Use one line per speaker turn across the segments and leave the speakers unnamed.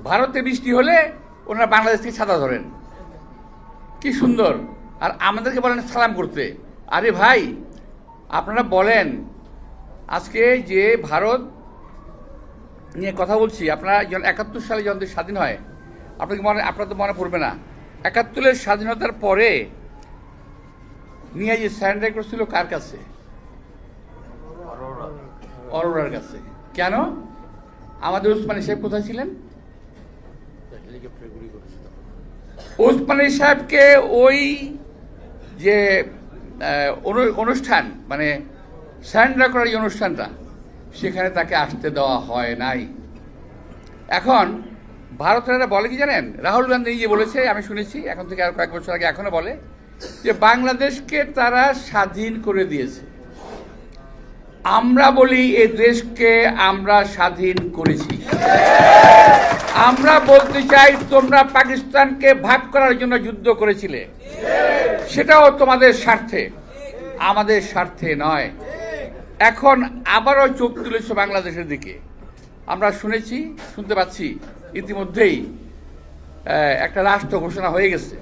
ভারতে বৃষ্টি হলে ওনারা বাংলাদেশ থেকে ছাতা ধরেন, কি সুন্দর। আর আমাদেরকে বলেন সালাম করতে। আরে ভাই, আপনারা বলেন আজকে যে ভারত নিয়ে কথা বলছি, আপনারা যখন 71 সালে যখন স্বাধীন হয়, আপনার তো মনে পড়বে না, 71-এর স্বাধীনতার পরে নিয়ে যে স্যারেন্ডার করছিল কার কাছে? অরোরার কাছে। কেন? আমাদের ওসমানী সাহেব কোথায় ছিলেন? ওসমানী সাহেবকে ওই যে অনুষ্ঠান, মানে স্যারেন্ডার করার যে অনুষ্ঠানটা, সেখানে তাকে আসতে দেওয়া হয় নাই। এখন ভারতেরা বলে কি জানেন? রাহুল গান্ধী নিজে বলেছে, আমি শুনেছি, এখন থেকে আর কয়েক বছর আগে এখনো বলে যে বাংলাদেশকে তারা স্বাধীন করে দিয়েছে। আমরা বলি এই দেশকে আমরা স্বাধীন করেছি। আমরা বলতে চাই তোমরা পাকিস্তানকে ভাগ করার জন্য যুদ্ধ করেছিলে, সেটাও তোমাদের স্বার্থে, আমাদের স্বার্থে নয়। এখন আবারও চোখ তুলেছে বাংলাদেশের দিকে। আমরা শুনতে পাচ্ছি ইতিমধ্যেই একটা রাষ্ট্র ঘোষণা হয়ে গেছে।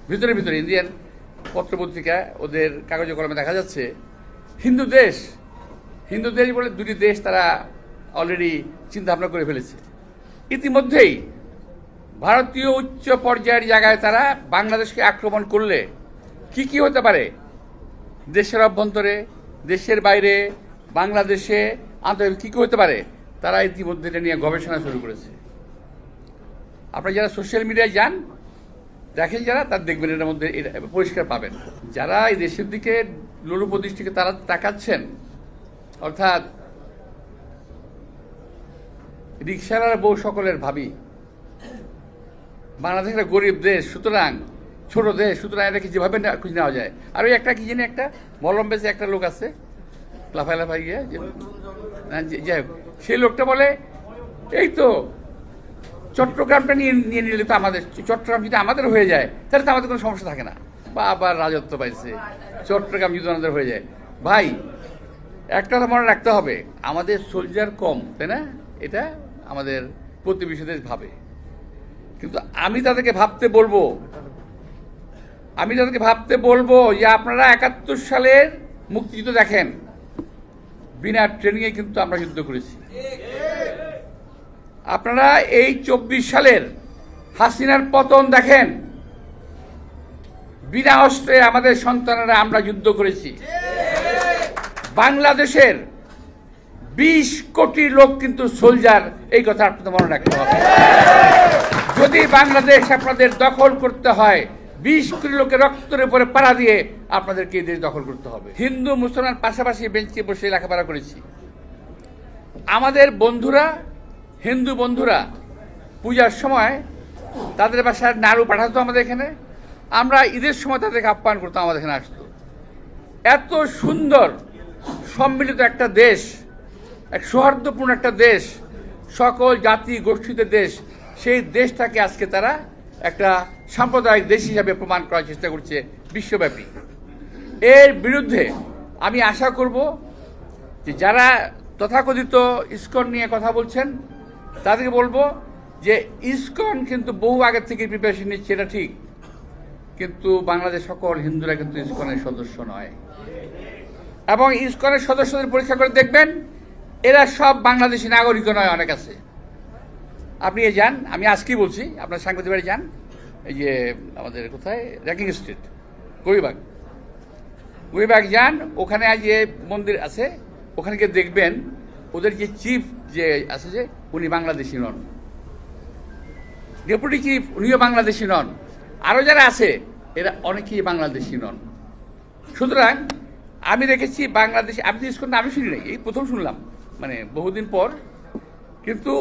ভিতরে ভিতরে ইন্ডিয়ান পত্রপত্রিকা, ওদের কাগজে কলমে দেখা যাচ্ছে হিন্দু দেশ বলে দুটি দেশ তারা অলরেডি চিন্তা ভাবনা করে ফেলেছে। ইতিমধ্যেই ভারতীয় উচ্চ পর্যায়ের জায়গায় তারা বাংলাদেশকে আক্রমণ করলে কি কি হতে পারে, দেশের অভ্যন্তরে, দেশের বাইরে, বাংলাদেশে, আন্তর্জাতিক কী কী হতে পারে, তারা ইতিমধ্যে এটা নিয়ে গবেষণা শুরু করেছে। আপনারা যারা সোশ্যাল মিডিয়ায় যান, দেখেন যারা, তার দেখবেন এটার মধ্যে এটা পরিষ্কার পাবেন। যারা এই দেশের দিকে লোলুপ দৃষ্টিকে তারা তাকাচ্ছেন, অর্থাৎ রিক্সাওয়ালার বউ সকলের ভাবি, বাংলাদেশ একটা গরিব দেশ, সুতরাং ছোট দেশ, সুতরাং এটাকে যেভাবে খুঁজে নেওয়া যায়। আর ওই একটা কি জানি একটা মলম বেঁচে একটা লোক আছে, লাফাই গিয়ে, যাই হোক, সেই লোকটা বলে এই তো চট্টগ্রামটা নিয়ে নিলে তো আমাদের, চট্টগ্রাম যদি আমাদের হয়ে যায় তাহলে তো আমাদের কোনো সমস্যা থাকে না, বা আবার রাজত্ব পাইছে, চট্টগ্রাম যদি আমাদের হয়ে যায়। ভাই, একটা কথা মনে রাখতে হবে, আমাদের সোলজার কম, তাই না? এটা আমাদের প্রতিবেশী দেশ ভাবে, কিন্তু আমি তাদেরকে ভাবতে বলবো যে আপনারা 71 সালের মুক্তিযুদ্ধ দেখেন, বিনা ট্রেনিংয়ে কিন্তু আমরা যুদ্ধ করেছি। আপনারা এই 24 সালের হাসিনার পতন দেখেন, বিনা অস্ত্রে আমাদের সন্তানেরা আমরা যুদ্ধ করেছি। বাংলাদেশের 20 কোটি লোক কিন্তু সোলজার, এই কথা আপনাদের মনে রাখতে হবে। যদি বাংলাদেশ আপনাদের দখল করতে হয়, 20 কোটি লোকের রক্তের উপরে পাড়া দিয়ে আপনাদেরকে এই দেশ দখল করতে হবে। হিন্দু মুসলমান পাশাপাশি বেঞ্চে বসে লেখাপড়া করেছি। আমাদের বন্ধুরা, হিন্দু বন্ধুরা পূজার সময় তাদের বাসায় নাড়ু পাঠাতো আমাদের এখানে, আমরা ঈদের সময় তাদেরকে আপ্যায়ন করতাম, আমাদের এখানে আসতো। এত সুন্দর সম্মিলিত একটা দেশ, এক সৌহার্দ্যপূর্ণ একটা দেশ, সকল জাতি গোষ্ঠীতে দেশ, সেই দেশটাকে আজকে তারা একটা সাম্প্রদায়িক দেশ হিসাবে প্রমাণ করার চেষ্টা করছে বিশ্বব্যাপী। এর বিরুদ্ধে আমি আশা করব যে যারা তথাকথিত ইসকন নিয়ে কথা বলছেন, তাদেরকে বলবো যে ইসকন কিন্তু বহু আগের থেকে প্রিপারেশন নিচ্ছে, এটা ঠিক, কিন্তু বাংলাদেশ সকল হিন্দুরা কিন্তু ইসকনের সদস্য নয়। এবং ইসকনের সদস্যদের পরীক্ষা করে দেখবেন, এরা সব বাংলাদেশি নাগরিক নয়, অনেক আছে। আপনি যান, আমি আজকেই বলছি, আপনার সাংবাদিক বাড়ি যান, এই যে আমাদের কোথায় র্যাকিং স্ট্রিট, গরিবাগ যান, ওখানে যে মন্দির আছে, ওখানে গিয়ে দেখবেন ওদের যে চিফ যে আছে, যে উনি বাংলাদেশি নন, ডেপুটি চিফ উনিও বাংলাদেশি নন, আরও যারা আছে এরা অনেকেই বাংলাদেশি নন। সুতরাং আমি দেখেছি বাংলাদেশি, আপনি ইসকন আমি শুনি নাই, এই প্রথম শুনলাম, মানে বহুদিন পর। কিন্তু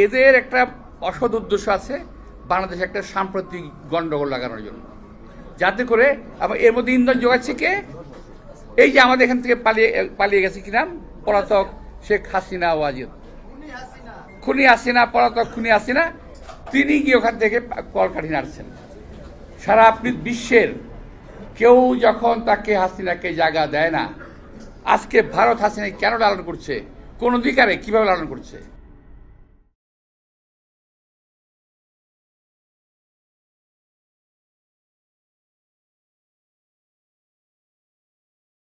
এদের একটা অসৎ উদ্দেশ্য আছে, বাংলাদেশে একটা সাম্প্রতিক গন্ডগোল লাগানোর জন্য, যাতে করে আবার এর মধ্যে ইন্ধন যোগাচ্ছে কে? এই যে আমাদের এখান থেকে পালিয়ে গেছে, কি নাম, পলাতক শেখ হাসিনা ওয়াজিদ, খুনি হাসিনা, পলাতক খুনি হাসিনা, তিনি গিয়ে ওখান থেকে কলকাঠি নাড়ছেন। সারা বিশ্বের কেউ যখন তাকে হাসিনাকে জায়গা দেয় না, আজকে ভারত হাসিনাকে কেন লালন করছে, কোন অধিকারে, কিভাবে লালন করছে?